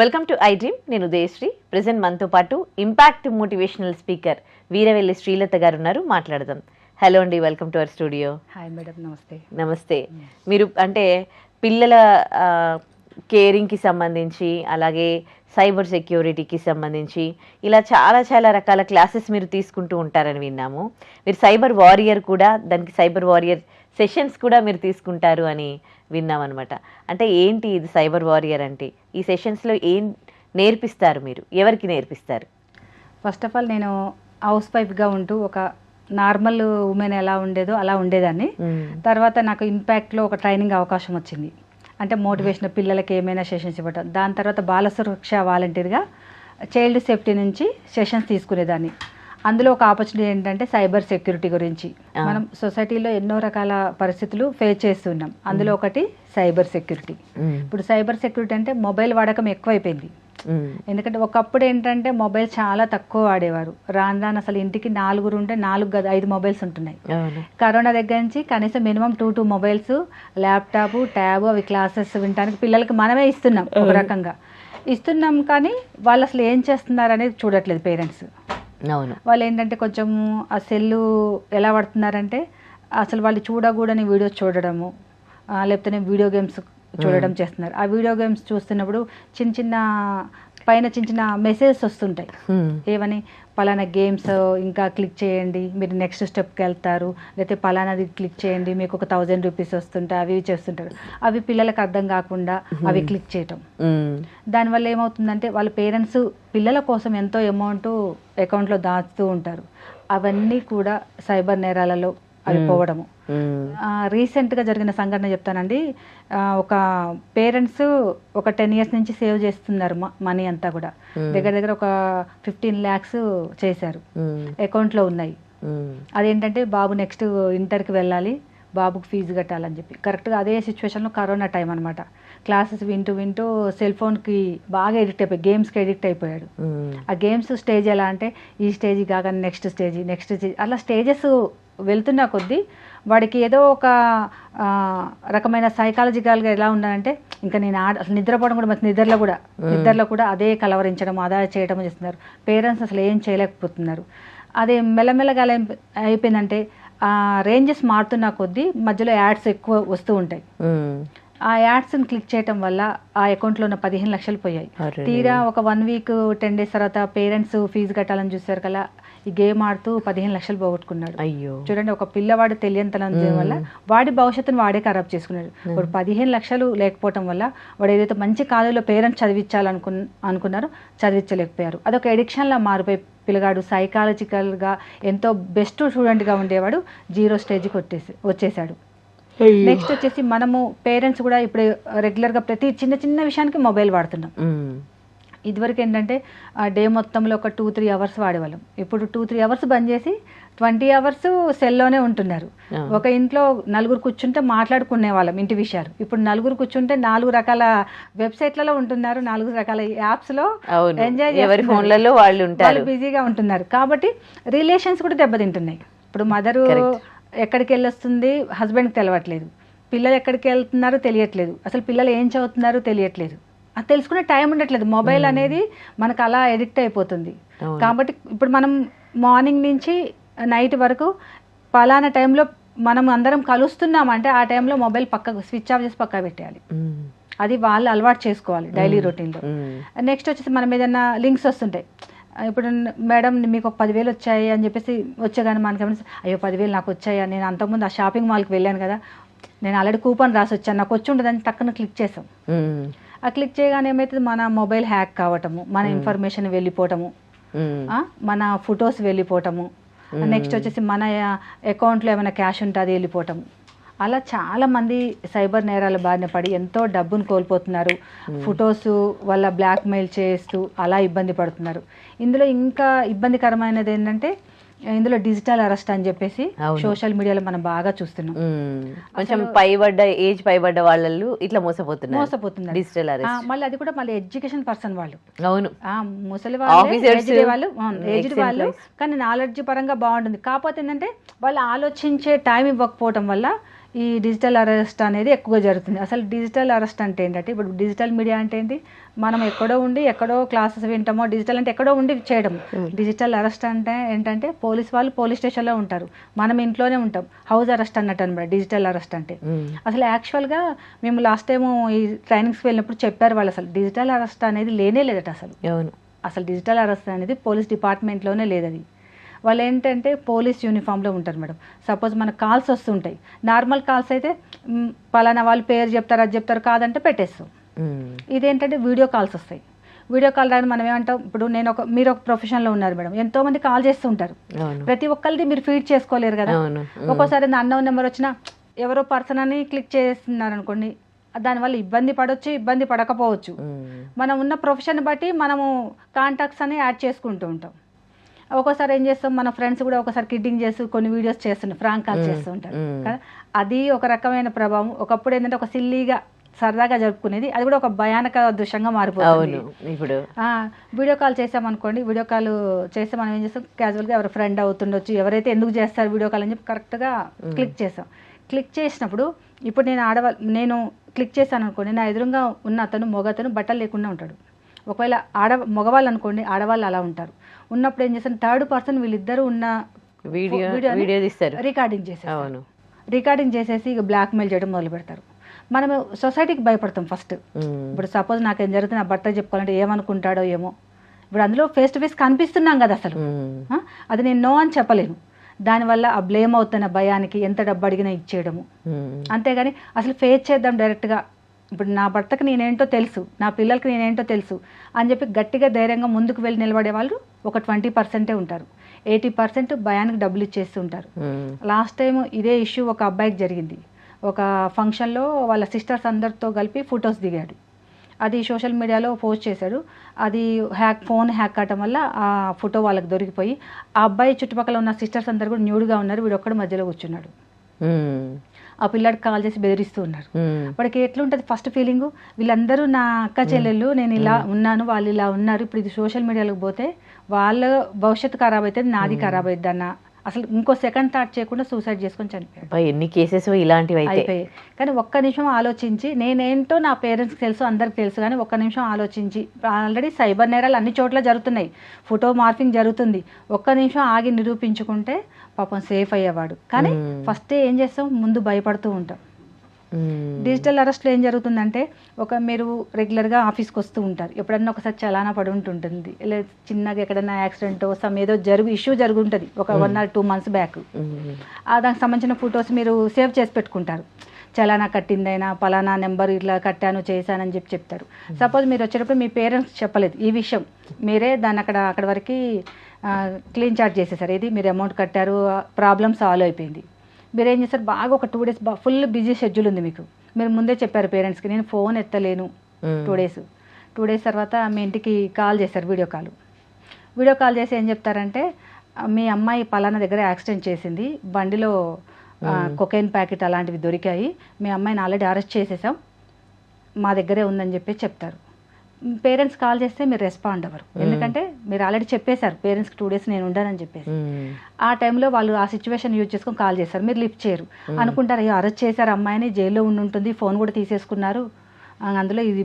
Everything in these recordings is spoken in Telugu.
Welcome to I dream. నేను ఉదయశ్రీ. ప్రెసెంట్ మనతో పాటు impact motivational speaker Veeravelli Srilatha గారు ఉన్నారు. మాట్లాడదాం. హలో అండి, welcome to our studio. Hi madam, నమస్తే. నమస్తే. మీరు అంటే పిల్లల కేరింగ్కి సంబంధించి, అలాగే సైబర్ సెక్యూరిటీకి సంబంధించి ఇలా చాలా చాలా రకాల క్లాసెస్ మీరు తీసుకుంటూ ఉంటారని విన్నాము. మీరు సైబర్ వారియర్ కూడా, దానికి సైబర్ వారియర్ సెషన్స్ కూడా మీరు తీసుకుంటారు అని విన్నామన్నమాట. అంటే ఏంటి ఇది సైబర్ వారియర్ అంటే? ఈ సెషన్స్లో ఏం నేర్పిస్తారు మీరు? ఎవరికి నేర్పిస్తారు? ఫస్ట్ ఆఫ్ ఆల్ నేను హౌస్ వైఫ్గా ఉంటూ ఒక నార్మల్ ఉమెన్ ఎలా ఉండేదో అలా ఉండేదాన్ని. తర్వాత నాకు ఇంపాక్ట్లో ఒక ట్రైనింగ్ అవకాశం వచ్చింది. అంటే మోటివేషన్ పిల్లలకి ఏమైనా సెషన్స్ ఇవ్వటం. దాని తర్వాత బాల సురక్ష వాలంటీర్గా చైల్డ్ సేఫ్టీ నుంచి సెషన్స్ తీసుకునేదాన్ని. అందులో ఒక ఆపర్చునిటీ ఏంటంటే సైబర్ సెక్యూరిటీ గురించి. మనం సొసైటీలో ఎన్నో రకాల పరిస్థితులు ఫేస్ చేస్తున్నాం. అందులో ఒకటి సైబర్ సెక్యూరిటీ. ఇప్పుడు సైబర్ సెక్యూరిటీ అంటే మొబైల్ వాడకం ఎక్కువైపోయింది. ఎందుకంటే ఒకప్పుడు ఏంటంటే మొబైల్ చాలా తక్కువ వాడేవారు. రాను రాను అసలు ఇంటికి 4 ఉంటే 5 మొబైల్స్ ఉంటున్నాయి. కరోనా దగ్గర నుంచి కనీసం మినిమం 2 మొబైల్స్, ల్యాప్టాప్, ట్యాబ్, అవి క్లాసెస్ వినడానికి పిల్లలకి మనమే ఇస్తున్నాం. ఒక రకంగా ఇస్తున్నాం, కానీ వాళ్ళు అసలు ఏం చేస్తున్నారు అనేది చూడట్లేదు పేరెంట్స్. అవును. వాళ్ళు ఏంటంటే కొంచెం ఆ సెల్లు ఎలా పడుతున్నారంటే అసలు వాళ్ళు చూడకూడని వీడియోస్ చూడడము, లేకపోతే వీడియో గేమ్స్ చూడడం చేస్తున్నారు. ఆ వీడియో గేమ్స్ చూస్తున్నప్పుడు చిన్న చిన్న మెసేజెస్ వస్తుంటాయి. ఏమని, పలానా గేమ్స్ ఇంకా క్లిక్ చేయండి, మీరు నెక్స్ట్ స్టెప్కి వెళ్తారు, లేకపోతే పలానాది క్లిక్ చేయండి, మీకు ఒక 1000 రూపీస్ వస్తుంటాయి, అవి చేస్తుంటారు. అవి పిల్లలకు అర్థం కాకుండా అవి క్లిక్ చేయటం. దానివల్ల ఏమవుతుందంటే వాళ్ళ పేరెంట్స్ పిల్లల కోసం ఎంతో అమౌంట్ అకౌంట్లో దాచుతూ ఉంటారు. అవన్నీ కూడా సైబర్ నేరాలలో అవి పోవడము. రీసెంట్గా జరిగిన సంఘటన చెప్తానండి. ఒక పేరెంట్స్ ఒక 10 years నుంచి సేవ్ చేస్తున్నారు మనీ అంతా కూడా. దగ్గర ఒక 15 lakhs చేశారు, అకౌంట్లో ఉన్నాయి. అదేంటంటే బాబు నెక్స్ట్ ఇంటర్కి వెళ్ళాలి, బాబుకు ఫీజు కట్టాలని చెప్పి. కరెక్ట్గా అదే సిచ్యువేషన్లో కరోనా టైం అనమాట. క్లాసెస్ వింటూ సెల్ ఫోన్కి బాగా ఎడిక్ట్ అయిపోయి గేమ్స్కి ఎడిక్ట్ అయిపోయాడు. ఆ గేమ్స్ స్టేజ్ ఎలా అంటే ఈ స్టేజ్ కాగానే నెక్స్ట్ స్టేజ్ అలా స్టేజెస్ వెళ్తున్నా కొద్దీ వాడికి ఏదో ఒక రకమైన సైకాలజికల్గా ఎలా ఉన్నాడంటే ఇంకా నేను అసలు నిద్రపోవడం కూడా, మరి నిద్రలో కూడా అదే కలవరించడం, అదే చేయడం చేస్తున్నారు. పేరెంట్స్ అసలు ఏం చేయలేకపోతున్నారు. అదే మెల్లమెల్లగా అయిపోయిందంటే ఆ రేంజెస్ మారుతున్న కొద్దీ మధ్యలో యాడ్స్ ఎక్కువ వస్తూ ఉంటాయి. ఆ యాడ్స్ని క్లిక్ చేయటం వల్ల ఆ అకౌంట్లో ఉన్న 15 లక్షలు పోయాయి. తీరా ఒక 1 week 10 days తర్వాత పేరెంట్స్ ఫీజు కట్టాలని చూసారు కదా, ఈ గేమ్ ఆడుతూ 15 లక్షలు పోగొట్టుకున్నాడు. అయ్యో, చూడండి. ఒక పిల్లవాడు తెలియనితనం వల్ల వాడి భవిష్యత్తును వాడే ఖరాబ్ చేసుకున్నాడు. ఇప్పుడు 15 లక్షలు లేకపోవటం వల్ల వాడు ఏదైతే మంచి కాలేజీలో పేరెంట్స్ చదివించాలనుకున్నారో చదివించలేకపోయారు. అదొక ఎడిక్షన్లా మారిపోయి పిల్లగాడు సైకాలజికల్గా ఎంతో బెస్ట్ స్టూడెంట్గా ఉండేవాడు 0 స్టేజ్కి వచ్చేసాడు. నెక్స్ట్ వచ్చేసి మనము పేరెంట్స్ కూడా ఇప్పుడు రెగ్యులర్గా ప్రతి చిన్న విషయానికి మొబైల్ వాడుతున్నాం. ఇదివరకు ఏంటంటే ఆ డే మొత్తంలో ఒక 2-3 hours వాడేవాళ్ళం. ఇప్పుడు 2-3 hours బంద్ చేసి 20 hours సెల్లోనే ఉంటున్నారు. ఒక ఇంట్లో 4 కూర్చుంటే మాట్లాడుకునే వాళ్ళం ఇంటి విషయాలు. ఇప్పుడు 4 కూర్చుంటే 4 రకాల వెబ్సైట్లలో ఉంటున్నారు, 4 రకాల యాప్స్లో ఎంజాయ్ చేస్తున్నారు, వాళ్ళు బిజీగా ఉంటున్నారు. కాబట్టి రిలేషన్స్ కూడా దెబ్బతింటున్నాయి. ఇప్పుడు మదరు ఎక్కడికి వెళ్ళొస్తుంది, హస్బెండ్కి తెలవట్లేదు, పిల్లలు ఎక్కడికి వెళ్తున్నారో తెలియట్లేదు, అసలు పిల్లలు ఏం చదువుతున్నారో తెలియట్లేదు, అది తెలుసుకునే టైం ఉండట్లేదు. మొబైల్ అనేది మనకు అలా ఎడిక్ట్ అయిపోతుంది. కాబట్టి ఇప్పుడు మనం మార్నింగ్ నుంచి నైట్ వరకు పలానా టైంలో మనం అందరం కలుస్తున్నామంటే ఆ టైంలో మొబైల్ పక్కకు స్విచ్ ఆఫ్ చేసి పక్క పెట్టేయాలి. అది వాళ్ళు అలవాటు చేసుకోవాలి డైలీ రొటీన్లో. నెక్స్ట్ వచ్చేసి మనం ఏదైనా లింక్స్ వస్తుంటాయి. ఇప్పుడు మేడం మీకు ఒక 10,000 వచ్చాయి అని చెప్పేసి వచ్చేగానే మనకేమైనా అయ్యో 10,000 నాకు వచ్చాయా, నేను అంతకుముందు ఆ షాపింగ్ మాల్కి వెళ్ళాను కదా, నేను ఆల్రెడీ కూపన్ రాసి వచ్చాను, నాకు వచ్చి ఉండదని టక్కున క్లిక్ చేసాం. ఆ క్లిక్ చేయగానే ఏమవుతుంది, మన మొబైల్ హ్యాక్ కావటము, మన ఇన్ఫర్మేషన్ వెళ్ళిపోవటము, మన ఫొటోస్ వెళ్ళిపోవటము, నెక్స్ట్ వచ్చేసి మన అకౌంట్లో ఏమైనా క్యాష్ ఉంటే అది వెళ్ళిపోవటము. అలా చాలామంది సైబర్ నేరాల బారిన పడి ఎంతో డబ్బును కోల్పోతున్నారు. ఫొటోస్ వల్ల బ్లాక్మెయిల్ చేస్తూ అలా ఇబ్బంది పడుతున్నారు. ఇందులో ఇంకా ఇబ్బందికరమైనది ఏంటంటే ఇందులో డిజిటల్ అరెస్ట్ అని చెప్పేసి సోషల్ మీడియాలో మనం బాగా చూస్తున్నాం. కొంచెం ఏజ్ పైబడ్డ వాళ్ళు ఇట్లా మోసపోతున్నారు డిజిటల్ అరెస్ట్. మళ్ళీ అది కూడా మళ్ళీ ఎడ్యుకేషన్ పర్సన్ వాళ్ళు, అవును, ముసలి వాళ్ళు, ఏజ్డ్ వాళ్ళు, కానీ నాలెడ్జ్ పరంగా బాగుంటుంది. కాకపోతే ఏంటంటే వాళ్ళు ఆలోచించే టైం ఇవ్వకపోవటం వల్ల ఈ డిజిటల్ అరెస్ట్ అనేది ఎక్కువగా జరుగుతుంది. అసలు డిజిటల్ అరెస్ట్ అంటే ఏంటంటే, ఇప్పుడు డిజిటల్ మీడియా అంటే ఏంటి, మనం ఎక్కడో ఉండి ఎక్కడో క్లాసెస్ వింటామో, డిజిటల్ అంటే ఎక్కడో ఉండి చేయడం. డిజిటల్ అరెస్ట్ అంటే ఏంటంటే పోలీస్ వాళ్ళు పోలీస్ స్టేషన్లో ఉంటారు, మనం ఇంట్లోనే ఉంటాం. హౌస్ అరెస్ట్ అన్నట్టు అనమాట డిజిటల్ అరెస్ట్ అంటే. అసలు యాక్చువల్గా మేము లాస్ట్ టైం ఈ ట్రైనింగ్స్కి వెళ్ళినప్పుడు చెప్పారు వాళ్ళు, అసలు డిజిటల్ అరెస్ట్ అనేది లేనే లేదట. అసలు డిజిటల్ అరెస్ట్ అనేది పోలీస్ డిపార్ట్మెంట్లోనే లేదు. అది వాళ్ళు ఏంటంటే పోలీస్ యూనిఫామ్లో ఉంటారు మేడం. సపోజ్ మనకు కాల్స్ వస్తుంటాయి, నార్మల్ కాల్స్ అయితే పలానా వాళ్ళు పేరు చెప్తారు, అది చెప్తారు, కాదంటే పెట్టేస్తాం. ఇదేంటంటే వీడియో కాల్స్ వస్తాయి. వీడియో కాల్ రాని మనం ఏమంటాం, ఇప్పుడు మీరు ఒక ప్రొఫెషన్లో ఉన్నారు మేడం, ఎంతో మంది కాల్ చేస్తుంటారు, ప్రతి ఒక్కరిది మీరు ఫీడ్ చేసుకోలేరు కదా. ఒక్కోసారి అన్నోన్ నెంబర్ వచ్చినా ఎవరో పర్సన్ అని క్లిక్ చేస్తున్నారు అనుకోండి, దానివల్ల ఇబ్బంది పడవచ్చు, ఇబ్బంది పడకపోవచ్చు. మనం ఉన్న ప్రొఫెషన్ బట్టి మనము కాంటాక్ట్స్ అని యాడ్ చేసుకుంటూ ఉంటాం. ఒక్కోసారి ఏం చేస్తాం, మన ఫ్రెండ్స్ కూడా ఒకసారి కిడ్డింగ్ చేస్తూ కొన్ని వీడియోస్ చేస్తుంటారు, ఫ్రాంక్ కాల్ చేస్తూ ఉంటారు కదా. అది ఒక రకమైన ప్రభావం. ఒకప్పుడు ఏంటంటే ఒక సిల్లీగా సరదాగా జరుపుకునేది, అది కూడా ఒక భయానక దృశ్యంగా మారిపోతుంది. ఇప్పుడు వీడియో కాల్ చేసామనుకోండి, వీడియో కాల్ చేస్తే మనం ఏం చేస్తాం, క్యాజువల్గా ఎవరి ఫ్రెండ్ అవుతుండొచ్చు, ఎవరైతే ఎందుకు చేస్తారు వీడియో కాల్ అని చెప్పి కరెక్ట్గా క్లిక్ చేస్తాం. క్లిక్ చేసినప్పుడు ఇప్పుడు నేను క్లిక్ చేశాను అనుకోండి, నా ఎదురుగా ఉన్న అతను బట్టలు లేకుండా ఉంటాడు. ఒకవేళ మగవాళ్ళు అనుకోండి, ఆడవాళ్ళు అలా ఉంటారు. ఉన్నప్పుడు ఏం చేస్తాను, థర్డ్ పర్సన్ వీళ్ళిద్దరూ ఉన్న వీడియో రికార్డింగ్ చేసేసి ఇక బ్లాక్మెయిల్ చేయడం మొదలు పెడతారు. మనం సొసైటీకి భయపడతాం ఫస్ట్. ఇప్పుడు సపోజ్ నాకేం జరుగుతుంది, నా భర్త చెప్పుకోవాలంటే ఏమనుకుంటాడో ఏమో. ఇప్పుడు అందులో ఫేస్ టు ఫేస్ కనిపిస్తున్నాం కదా, అసలు అది నేను నో అని చెప్పలేను. దానివల్ల ఆ బ్లేమ్ అవుతున్న భయానికి ఎంత డబ్బు అడిగినా ఇచ్చేయడము. అంతేగాని అసలు ఫేస్ చేద్దాం డైరెక్ట్గా, ఇప్పుడు నా భర్తకి నేనేంటో తెలుసు, నా పిల్లలకి నేనేంటో తెలుసు అని చెప్పి గట్టిగా ధైర్యంగా ముందుకు వెళ్ళి నిలబడే వాళ్ళు ఒక 20% ఉంటారు. 80% భయానికి డబ్బులు ఇచ్చేస్తూ ఉంటారు. లాస్ట్ టైం ఇదే ఇష్యూ ఒక అబ్బాయికి జరిగింది. ఒక ఫంక్షన్లో వాళ్ళ సిస్టర్స్ అందరితో కలిపి ఫొటోస్ దిగాడు. అది సోషల్ మీడియాలో పోస్ట్ చేశాడు. అది ఫోన్ హ్యాక్ కావటం వల్ల ఆ ఫోటో వాళ్ళకి దొరికిపోయి, ఆ అబ్బాయి చుట్టుపక్కల ఉన్న సిస్టర్స్ అందరు కూడా న్యూడ్గా ఉన్నారు, వీడొక్కడు మధ్యలో కూర్చున్నాడు. ఆ పిల్లాడికి కాల్ చేసి బెదిరిస్తూ ఉన్నారు. వాడికి ఎట్లుంటుంది ఫస్ట్ ఫీలింగ్, వీళ్ళందరూ నా అక్క చెల్లెళ్ళు, నేను ఇలా ఉన్నాను, వాళ్ళు ఇలా ఉన్నారు, ఇప్పుడు ఇది సోషల్ మీడియాలోకి పోతే వాళ్ళ భవిష్యత్తు ఖరాబ్ అవుతుంది, నాది ఖరాబ్ అవుతుంది అన్న అసలు ఇంకో సెకండ్ థాట్ చేయకుండా సూసైడ్ చేసుకొని చనిపోయాడు. ఎన్ని కేసెస్ ఇలాంటివి అయిపోయాయి. కానీ ఒక్క నిమిషం ఆలోచించి, నేనేంటో నా పేరెంట్స్కి తెలుసు, అందరికి తెలుసు, కానీ ఒక్క నిమిషం ఆలోచించి, ఆల్రెడీ సైబర్ నేరాలు అన్ని చోట్ల జరుగుతున్నాయి, ఫోటో మార్ఫింగ్ జరుగుతుంది, ఒక్క నిమిషం ఆగి నిరూపించుకుంటే పాపం సేఫ్ అయ్యేవాడు. కానీ ఫస్ట్ ఏం చేస్తాం, ముందు భయపడుతూ ఉంటాం. డిజిటల్ అరెస్ట్లో ఏం జరుగుతుందంటే, మీరు రెగ్యులర్గా ఆఫీస్కి వస్తూ ఉంటారు, ఎప్పుడన్నా ఒకసారి చలానా పడి ఉంటుంటుంది, లేదా చిన్నగా ఎక్కడన్నా యాక్సిడెంట్ ఏదో ఇష్యూ జరుగుంటుంది ఒక 1 or 2 months బ్యాక్. దానికి సంబంధించిన ఫొటోస్ మీరు సేవ్ చేసి పెట్టుకుంటారు. చలానా కట్టిందైనా పలానా నెంబర్ ఇట్లా కట్టాను చేశానని చెప్తారు. సపోజ్ మీరు వచ్చేటప్పుడు మీ పేరెంట్స్ చెప్పలేదు ఈ విషయం, మీరే దాన్ని అక్కడ వరకు క్లీన్ చార్జ్ చేసేసారు, ఇది మీరు అమౌంట్ కట్టారు, ప్రాబ్లమ్ సాల్వ్ అయిపోయింది. మీరు ఏం చేస్తారు, బాగా ఒక 2 days ఫుల్ బిజీ షెడ్యూల్ ఉంది మీకు, మీరు ముందే చెప్పారు పేరెంట్స్కి, నేను ఫోన్ ఎత్తలేను 2 days. 2 days తర్వాత మీ ఇంటికి కాల్ చేశారు, వీడియో కాల్ చేసి ఏం చెప్తారంటే, మీ అమ్మాయి పలానా దగ్గర యాక్సిడెంట్ చేసింది, బండిలో కొకైన్ ప్యాకెట్ అలాంటివి దొరికాయి, మీ అమ్మాయిని ఆల్రెడీ అరెస్ట్ చేసేసాం, మా దగ్గరే ఉందని చెప్పి చెప్తారు. పేరెంట్స్ కాల్ చేస్తే మీరు రెస్పాండ్ అవ్వరు, ఎందుకంటే మీరు ఆల్రెడీ చెప్పేశారు పేరెంట్స్కి 2 days నేను ఉండనని చెప్పేసి. ఆ టైంలో వాళ్ళు ఆ సిచ్యువేషన్ యూజ్ చేసుకొని కాల్ చేస్తారు, మీరు లిఫ్ట్ చేయరు. అనుకుంటారు అయ్యో అరెస్ట్ చేశారు అమ్మాయిని, జైల్లో ఉంటుంది, ఫోన్ కూడా తీసేసుకున్నారు, అందులో ఇది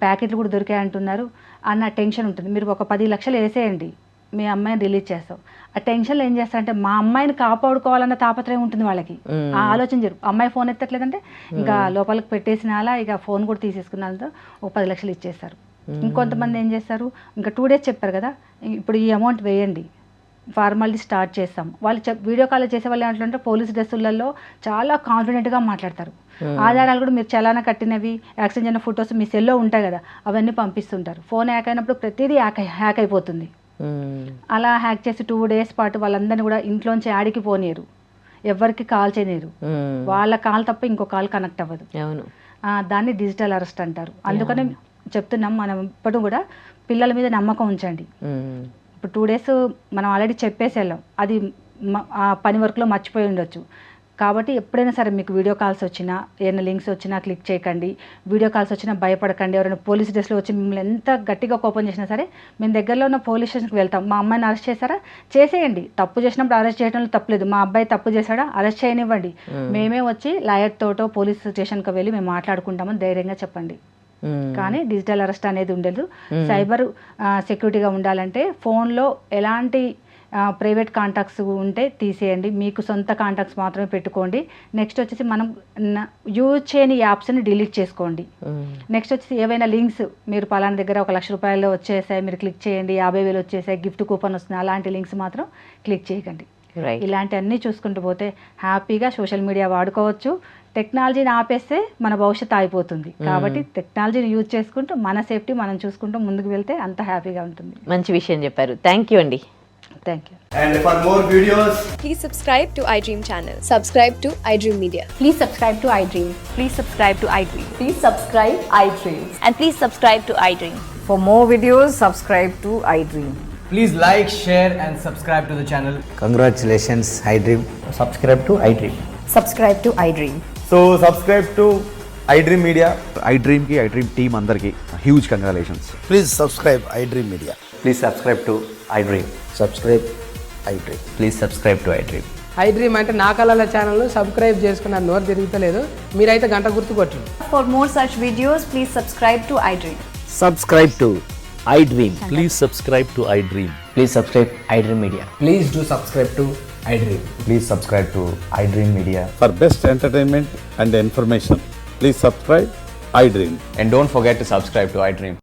ప్యాకెట్లు కూడా దొరికాయి అంటున్నారు అన్న టెన్షన్ ఉంటుంది. మీరు ఒక 10 లక్షలు వేసేయండి, మీ అమ్మాయిని రిలీజ్ చేస్తాం. ఆ టెన్షన్లో ఏం చేస్తారంటే, మా అమ్మాయిని కాపాడుకోవాలన్న తాపత్రయం ఉంటుంది వాళ్ళకి, ఆ ఆలోచన జరుగు. అమ్మాయి ఫోన్ ఎత్తట్లేదంటే ఇంకా లోపలికి పెట్టేసిన అలా ఇక ఫోన్ కూడా తీసేసుకున్నంత ఒక 10 లక్షలు ఇచ్చేస్తారు. ఇంకొంతమంది ఏం చేస్తారు, ఇంకా 2 days చెప్పారు కదా, ఇప్పుడు ఈ అమౌంట్ వేయండి, ఫార్మాలిటీ స్టార్ట్ చేస్తాం. వాళ్ళు వీడియో కాల్ చేసే వాళ్ళు ఏమంటారంటే, పోలీస్ డ్రెస్సులలో చాలా కాన్ఫిడెంట్గా మాట్లాడతారు. ఆధారాలు కూడా మీరు చలానా కట్టినవి, యాక్సిడెంట్ అయిన ఫొటోస్ మీ సెల్లో ఉంటాయి కదా, అవన్నీ పంపిస్తుంటారు. ఫోన్ హ్యాక్ అయినప్పుడు ప్రతిదీ హ్యాక్ అయిపోతుంది. అలా హ్యాక్ చేసి 2 days పాటు వాళ్ళందరినీ కూడా ఇంట్లోంచి ఆడికి పోనీయరు, ఎవరికి కాల్ చేయలేరు, వాళ్ళ కాల్ తప్ప ఇంకో కాల్ కనెక్ట్ అవ్వదు. దాన్ని డిజిటల్ అరెస్ట్ అంటారు. అందుకని చెప్తున్నాం, మనం ఇప్పుడు కూడా పిల్లల మీద నమ్మకం ఉంచండి. ఇప్పుడు 2 days మనం ఆల్రెడీ చెప్పేసి వెళ్ళాం, అది ఆ పని వర్క్లో మర్చిపోయి ఉండొచ్చు, కాబట్టి ఎప్పుడైనా సరే మీకు వీడియో కాల్స్ వచ్చినా ఏమైనా లింక్స్ వచ్చినా క్లిక్ చేయకండి, వీడియో కాల్స్ వచ్చినా భయపడకండి. ఎవరైనా పోలీస్ డ్రెస్లో వచ్చి మిమ్మల్ని ఎంత గట్టిగా కోపం చేసినా సరే మేము దగ్గరలో ఉన్న పోలీస్ స్టేషన్కి వెళ్తాం. మా అమ్మాయిని అరెస్ట్ చేశారా, చేసేయండి. తప్పు చేసినప్పుడు అరెస్ట్ చేయడంలో తప్పలేదు. మా అబ్బాయి తప్పు చేశాడా, అరెస్ట్ చేయనివ్వండి. మేమే వచ్చి లాయర్ తోటో పోలీస్ స్టేషన్కి వెళ్ళి మేము మాట్లాడుకుంటామని ధైర్యంగా చెప్పండి. కానీ డిజిటల్ అరెస్ట్ అనేది ఉండదు. సైబర్ సెక్యూరిటీగా ఉండాలంటే ఫోన్లో ఎలాంటి ప్రైవేట్ కాంటాక్ట్స్ ఉంటే తీసేయండి, మీకు సొంత కాంటాక్ట్స్ మాత్రమే పెట్టుకోండి. నెక్స్ట్ వచ్చేసి మనం యూజ్ చేయని యాప్స్ని డిలీట్ చేసుకోండి. నెక్స్ట్ వచ్చేసి ఏవైనా లింక్స్ మీరు పలానా దగ్గర 1 లక్ష రూపాయలు వచ్చేసాయి మీరు క్లిక్ చేయండి, 50,000 వచ్చేసాయి, గిఫ్ట్ కూపన్ వస్తుంది, అలాంటి లింక్స్ మాత్రం క్లిక్ చేయకండి. ఇలాంటి అన్నీ చూసుకుంటూ పోతే హ్యాపీగా సోషల్ మీడియా వాడుకోవచ్చు. టెక్నాలజీని ఆపేస్తే మన భవిష్యత్తు అయిపోతుంది. కాబట్టి టెక్నాలజీని యూజ్ చేసుకుంటూ మన సేఫ్టీ మనం చూసుకుంటూ ముందుకు వెళ్తే అంత హ్యాపీగా ఉంటుంది. మంచి విషయం చెప్పారు. థ్యాంక్ యూ అండి. Thank you. And for more videos, Please subscribe to iDream channel. Subscribe to iDream Media. Please subscribe to iDream. Please subscribe to iDream. Please subscribe iDream. And please subscribe to iDream. For more videos, subscribe to iDream. please like, share, and subscribe to the channel. Congratulations, iDream. Subscribe to iDream. Subscribe to iDream. So subscribe to iDream Media. iDream ki iDream team andarki huge congratulations. Please subscribe iDream Media. Please subscribe to iDream. Subscribe iDream. Please subscribe to iDream. iDream అంటే నా కళల ఛానల్ సబ్స్క్రైబ్ చేసుకున్న నోరు తిరుగుతలేదు, మీరైతే గంట గుర్తు కొట్టండి. For more such videos, please subscribe to iDream. Subscribe to iDream. Please subscribe to iDream. Please subscribe iDream Media. Please do subscribe to iDream. Please subscribe to iDream Media. For best entertainment and information, please subscribe iDream. And don't forget to subscribe to iDream.